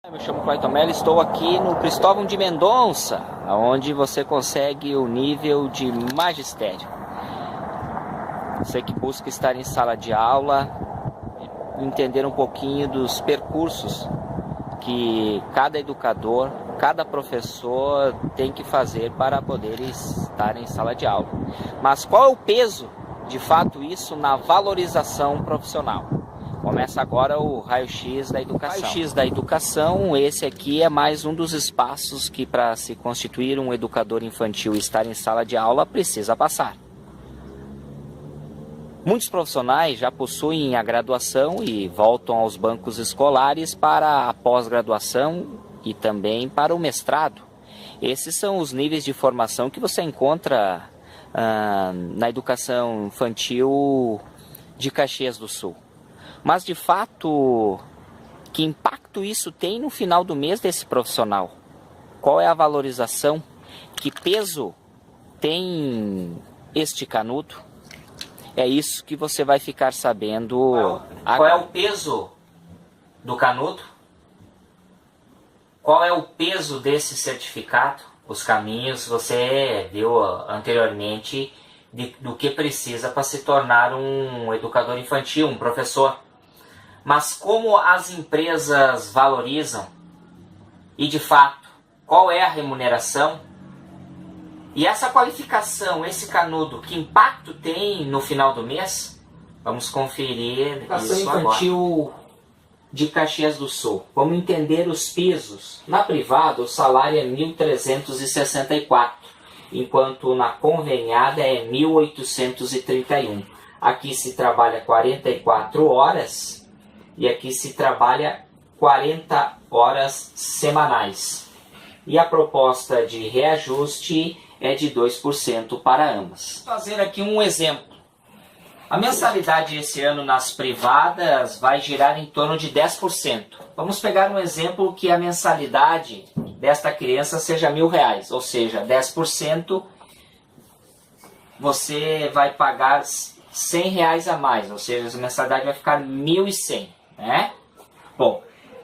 Eu me chamo Clayton Mello, estou aqui no Cristóvão de Mendonça, onde você consegue o nível de magistério. Você que busca estar em sala de aula, entender um pouquinho dos percursos que cada educador, cada professor tem que fazer para poder estar em sala de aula. Mas qual é o peso, de fato, isso na valorização profissional? Começa agora o raio-x da educação. Raio-x da educação, esse aqui é mais um dos espaços que, para se constituir um educador infantil e estar em sala de aula, precisa passar. Muitos profissionais já possuem a graduação e voltam aos bancos escolares para a pós-graduação e também para o mestrado. Esses são os níveis de formação que você encontra na educação infantil de Caxias do Sul. Mas, de fato, que impacto isso tem no final do mês desse profissional? Qual é a valorização? Que peso tem este canudo? É isso que você vai ficar sabendo. Qual é o peso do canudo? Qual é o peso desse certificado? Os caminhos, você viu anteriormente do que precisa para se tornar um educador infantil, um professor. Mas como as empresas valorizam e, de fato, qual é a remuneração? E essa qualificação, esse canudo, que impacto tem no final do mês? Vamos conferir educação isso infantil agora. De Caxias do Sul. Vamos entender os pisos. Na privada, o salário é R$ 1.364, enquanto na conveniada é R$ 1.831. Aqui se trabalha 44 horas e aqui se trabalha 40 horas semanais. E a proposta de reajuste é de 2% para ambas. Vou fazer aqui um exemplo. A mensalidade esse ano nas privadas vai girar em torno de 10%. Vamos pegar um exemplo que a mensalidade desta criança seja R$ 1.000, ou seja, 10% você vai pagar R$ 100 a mais, ou seja, a mensalidade vai ficar R$ 1.100, né? Bom,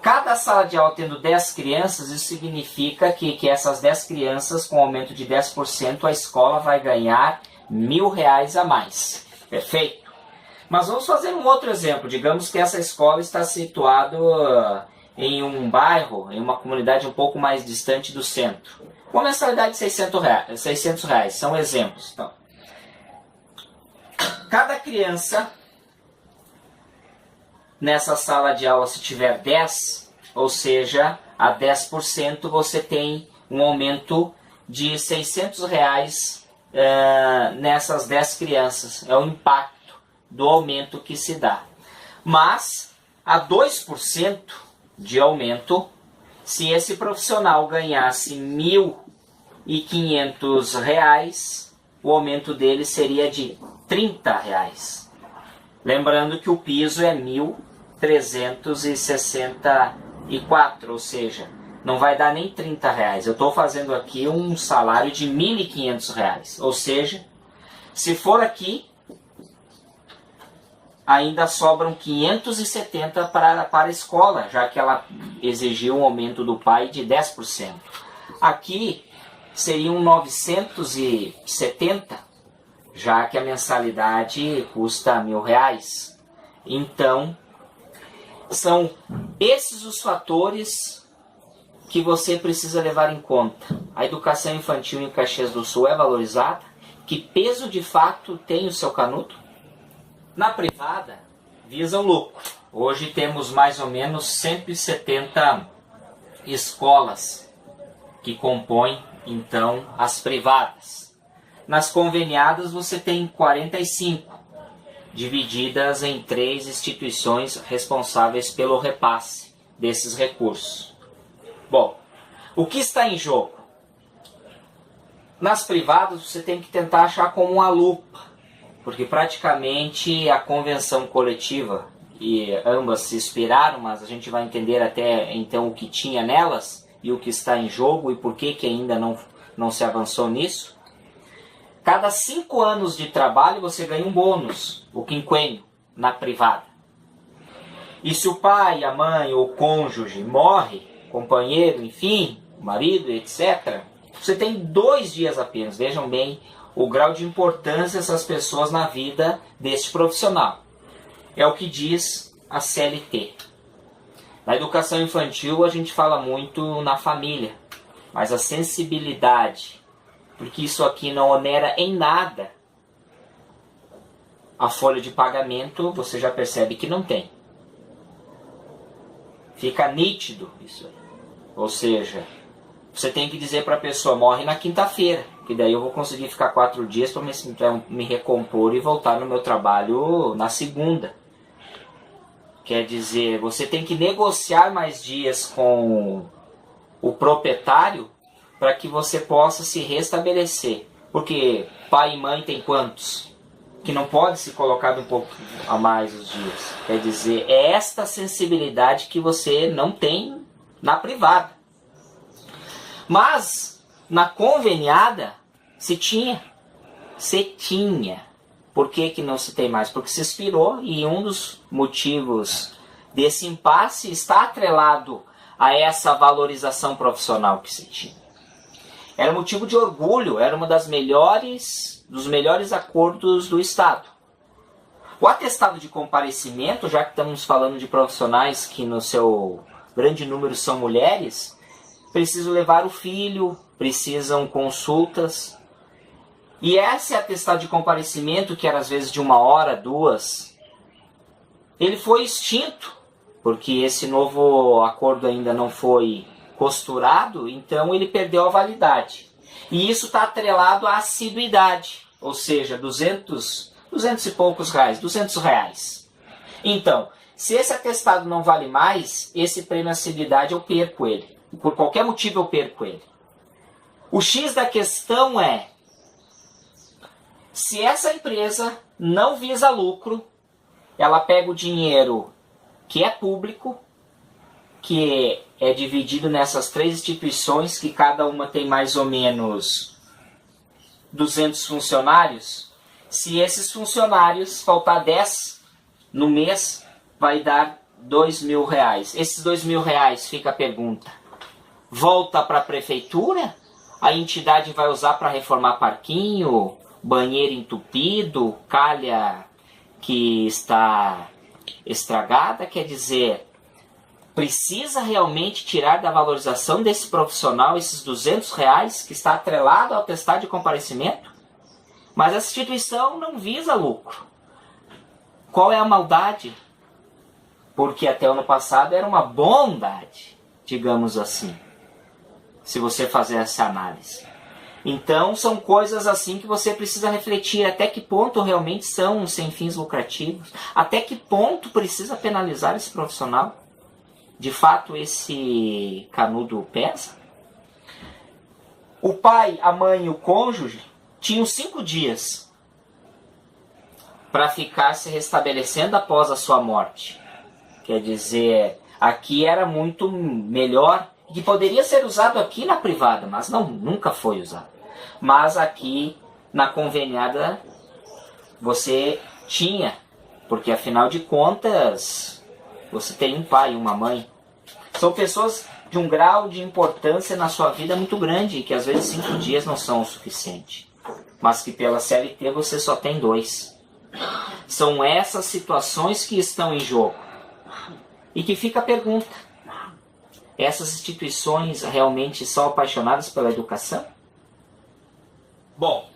cada sala de aula tendo 10 crianças, isso significa que essas 10 crianças, com aumento de 10%, a escola vai ganhar R$ 1.000 a mais. Perfeito? Mas vamos fazer um outro exemplo. Digamos que essa escola está situada em um bairro, em uma comunidade um pouco mais distante do centro. Com a mensalidade de R$ 600. São exemplos. Então, cada criança nessa sala de aula, se tiver 10, ou seja, a 10%, você tem um aumento de R$ 600 nessas 10 crianças. É o impacto do aumento que se dá. Mas, a 2% de aumento, se esse profissional ganhasse R$ 1.500, o aumento dele seria de R$ 30. Lembrando que o piso é 1.364, ou seja, não vai dar nem R$ 30. Eu estou fazendo aqui um salário de R$ 1.500, ou seja, se for aqui, ainda sobram 570 para a escola, já que ela exigiu um aumento do pai de 10%. Aqui seriam 970, já que a mensalidade custa R$ 1.000. Então, são esses os fatores que você precisa levar em conta. A educação infantil em Caxias do Sul é valorizada? Que peso de fato tem o seu canudo? Na privada, visa o lucro. Hoje temos mais ou menos 170 escolas que compõem, então, as privadas. Nas conveniadas você tem 45, divididas em 3 instituições responsáveis pelo repasse desses recursos. Bom, o que está em jogo? Nas privadas você tem que tentar achar com uma lupa, porque praticamente a convenção coletiva, e ambas se inspiraram, mas a gente vai entender até então o que tinha nelas e o que está em jogo e por que ainda não se avançou nisso. Cada 5 anos de trabalho você ganha um bônus, o quinquênio, na privada. E se o pai, a mãe ou o cônjuge morre, companheiro, enfim, marido, etc., você tem 2 dias apenas. Vejam bem o grau de importância dessas pessoas na vida deste profissional. É o que diz a CLT. Na educação infantil a gente fala muito na família, mas a sensibilidade, porque isso aqui não onera em nada a folha de pagamento, você já percebe que não tem. Fica nítido isso aí. Ou seja, você tem que dizer para a pessoa, morre na quinta-feira, que daí eu vou conseguir ficar 4 dias para me recompor e voltar no meu trabalho na segunda. Quer dizer, você tem que negociar mais dias com o proprietário para que você possa se restabelecer. Porque pai e mãe tem quantos? Que não pode se colocar um pouco a mais os dias. Quer dizer, é esta sensibilidade que você não tem na privada. Mas na conveniada se tinha. Por que não se tem mais? Porque se expirou, e um dos motivos desse impasse está atrelado a essa valorização profissional que se tinha. Era motivo de orgulho, era uma dos melhores acordos do Estado. O atestado de comparecimento, já que estamos falando de profissionais que no seu grande número são mulheres, precisam levar o filho, precisam consultas. E esse atestado de comparecimento, que era às vezes de 1 hora, 2, ele foi extinto, porque esse novo acordo ainda não foi costurado, então ele perdeu a validade. E isso está atrelado à assiduidade, ou seja, 200 e poucos reais, 200 reais. Então, se esse atestado não vale mais, esse prêmio assiduidade eu perco ele. Por qualquer motivo eu perco ele. O X da questão é, se essa empresa não visa lucro, ela pega o dinheiro que é público, que é dividido nessas 3 instituições, que cada uma tem mais ou menos 200 funcionários. Se esses funcionários faltar 10 no mês, vai dar R$2.000. Esses R$2.000, fica a pergunta, volta para a prefeitura? A entidade vai usar para reformar parquinho, banheiro entupido, calha que está estragada? Quer dizer, precisa realmente tirar da valorização desse profissional esses R$200 que está atrelado ao atestado de comparecimento? Mas essa instituição não visa lucro. Qual é a maldade? Porque até o ano passado era uma bondade, digamos assim, se você fazer essa análise. Então são coisas assim que você precisa refletir, até que ponto realmente são sem fins lucrativos, até que ponto precisa penalizar esse profissional. De fato esse canudo pesa? O pai, a mãe e o cônjuge tinham 5 dias para ficar se restabelecendo após a sua morte. Quer dizer, aqui era muito melhor, que poderia ser usado aqui na privada, mas não, nunca foi usado. Mas aqui na conveniada você tinha, porque afinal de contas você tem um pai e uma mãe. São pessoas de um grau de importância na sua vida muito grande, que às vezes 5 dias não são o suficiente, mas que pela CLT você só tem 2. São essas situações que estão em jogo. E que fica a pergunta, essas instituições realmente são apaixonadas pela educação? Bom,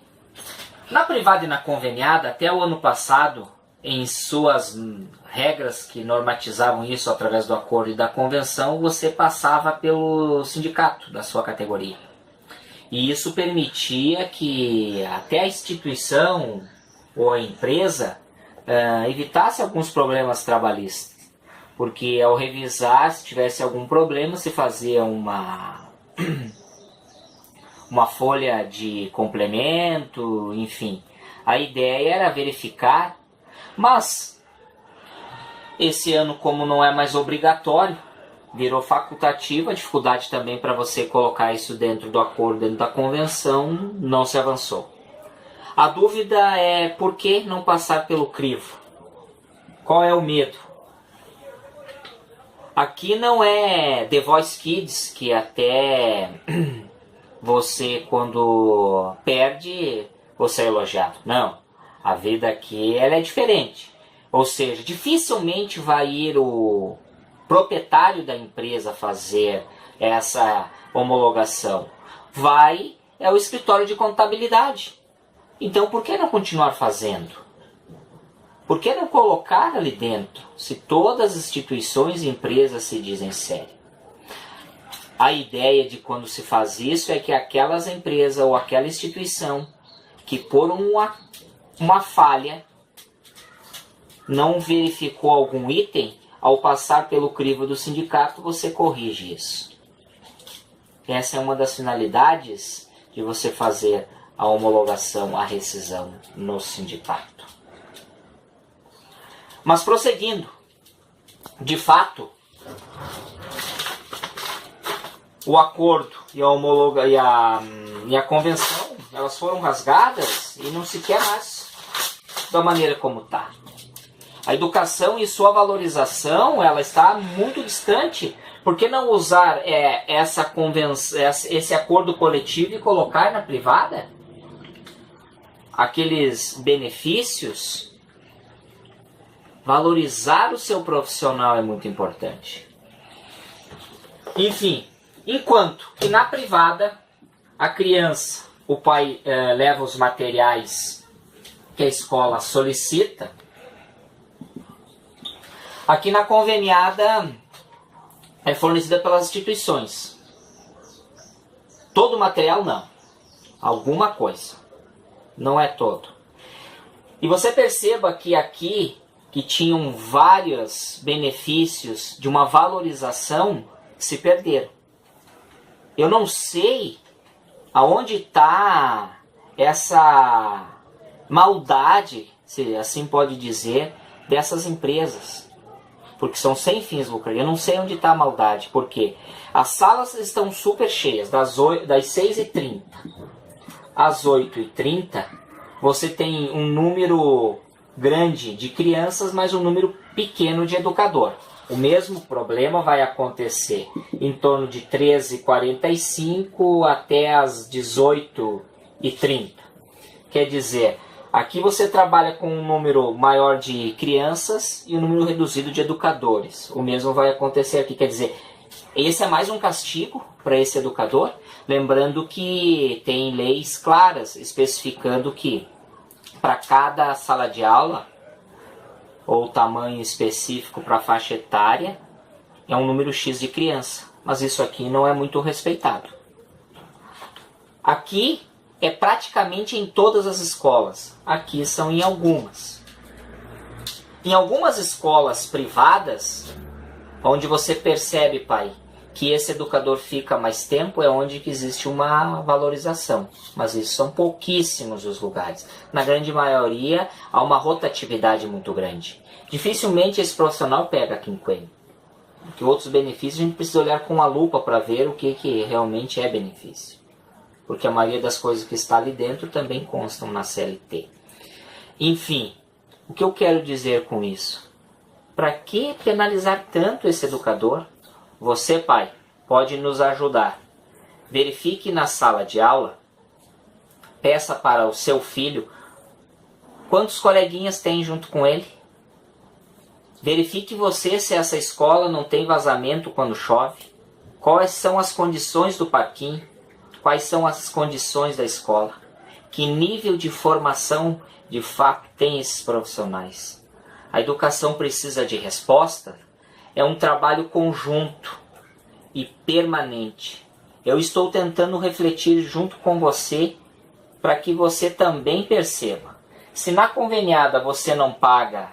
na privada e na conveniada, até o ano passado, em suas regras que normatizavam isso através do acordo e da convenção, você passava pelo sindicato da sua categoria. E isso permitia que até a instituição ou a empresa evitasse alguns problemas trabalhistas. Porque ao revisar, se tivesse algum problema, se fazia uma folha de complemento, enfim. A ideia era verificar, mas esse ano, como não é mais obrigatório, virou facultativo, a dificuldade também para você colocar isso dentro do acordo, dentro da convenção, não se avançou. A dúvida é por que não passar pelo crivo? Qual é o medo? Aqui não é The Voice Kids, que até você, quando perde, você é elogiado. Não. A vida aqui ela é diferente. Ou seja, dificilmente vai ir o proprietário da empresa fazer essa homologação. É o escritório de contabilidade. Então, por que não continuar fazendo? Por que não colocar ali dentro, se todas as instituições e empresas se dizem sérias? A ideia de quando se faz isso é que aquelas empresas ou aquela instituição que por uma falha não verificou algum item, ao passar pelo crivo do sindicato, você corrige isso. Essa é uma das finalidades de você fazer a homologação, a rescisão no sindicato. Mas prosseguindo, de fato, o acordo e a convenção, elas foram rasgadas e não se quer mais da maneira como está. A educação e sua valorização, ela está muito distante. Por que não usar essa convenção, esse acordo coletivo e colocar na privada? Aqueles benefícios, valorizar o seu profissional é muito importante. Enfim, enquanto que na privada, a criança, o pai leva os materiais que a escola solicita, aqui na conveniada é fornecida pelas instituições. Todo o material não. Alguma coisa. Não é todo. E você perceba que aqui, que tinham vários benefícios de uma valorização, se perderam. Eu não sei aonde está essa maldade, se assim pode dizer, dessas empresas. Porque são sem fins lucrativos. Eu não sei onde está a maldade. Porque as salas estão super cheias. Das 6h30 às 8h30, você tem um número grande de crianças, mas um número pequeno de educador. O mesmo problema vai acontecer em torno de 13h45 até as 18h30. Quer dizer, aqui você trabalha com um número maior de crianças e um número reduzido de educadores. O mesmo vai acontecer aqui. Quer dizer, esse é mais um castigo para esse educador. Lembrando que tem leis claras especificando que para cada sala de aula, ou tamanho específico para a faixa etária, é um número X de criança. Mas isso aqui não é muito respeitado. Aqui é praticamente em todas as escolas. Aqui são em algumas. Em algumas escolas privadas, onde você percebe, pai, que esse educador fica mais tempo, é onde que existe uma valorização. Mas isso são pouquíssimos os lugares. Na grande maioria, há uma rotatividade muito grande. Dificilmente esse profissional pega quinquênio. Porque outros benefícios a gente precisa olhar com a lupa para ver o que realmente é benefício. Porque a maioria das coisas que está ali dentro também constam na CLT. Enfim, o que eu quero dizer com isso? Para que penalizar tanto esse educador? Você, pai, pode nos ajudar. Verifique na sala de aula, peça para o seu filho quantos coleguinhas tem junto com ele. Verifique você se essa escola não tem vazamento quando chove. Quais são as condições do parquinho? Quais são as condições da escola? Que nível de formação de fato tem esses profissionais? A educação precisa de resposta. É um trabalho conjunto e permanente. Eu estou tentando refletir junto com você para que você também perceba. Se na conveniada você não paga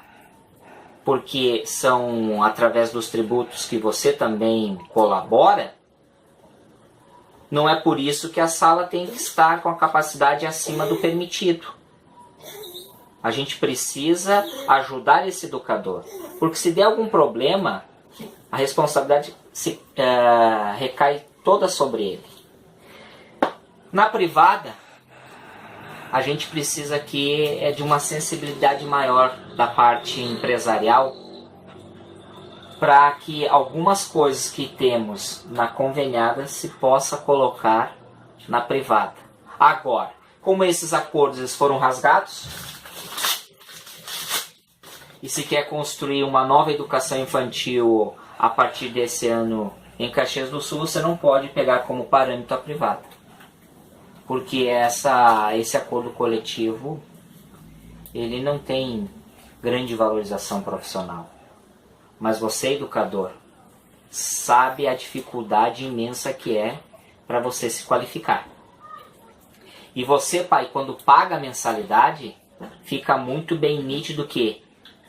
porque são através dos tributos que você também colabora, não é por isso que a sala tem que estar com a capacidade acima do permitido. A gente precisa ajudar esse educador, porque se der algum problema, a responsabilidade recai toda sobre ele. Na privada, a gente precisa aqui de uma sensibilidade maior da parte empresarial para que algumas coisas que temos na conveniada se possa colocar na privada. Agora, como esses acordos eles foram rasgados, e se quer construir uma nova educação infantil a partir desse ano em Caxias do Sul, você não pode pegar como parâmetro a privada. Porque esse acordo coletivo, ele não tem grande valorização profissional. Mas você, educador, sabe a dificuldade imensa que é para você se qualificar. E você, pai, quando paga a mensalidade, fica muito bem nítido que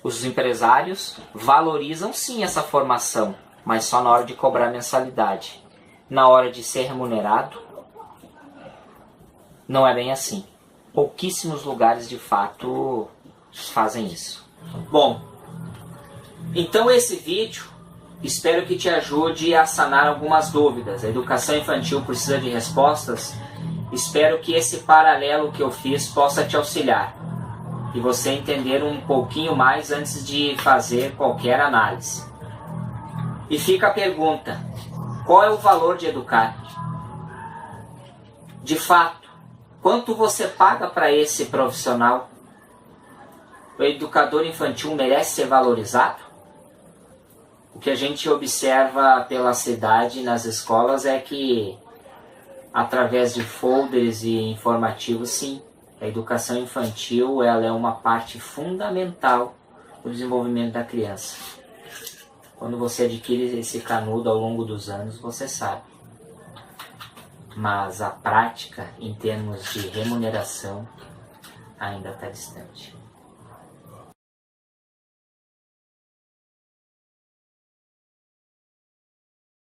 os empresários valorizam sim essa formação, mas só na hora de cobrar mensalidade. Na hora de ser remunerado, não é bem assim. Pouquíssimos lugares de fato fazem isso. Bom, então esse vídeo espero que te ajude a sanar algumas dúvidas. A educação infantil precisa de respostas. Espero que esse paralelo que eu fiz possa te auxiliar e você entender um pouquinho mais antes de fazer qualquer análise. E fica a pergunta: qual é o valor de educar? De fato, quanto você paga para esse profissional? O educador infantil merece ser valorizado? O que a gente observa pela cidade nas escolas é que, através de folders e informativos, sim, a educação infantil ela é uma parte fundamental do desenvolvimento da criança. Quando você adquire esse canudo ao longo dos anos, você sabe. Mas a prática, em termos de remuneração, ainda está distante.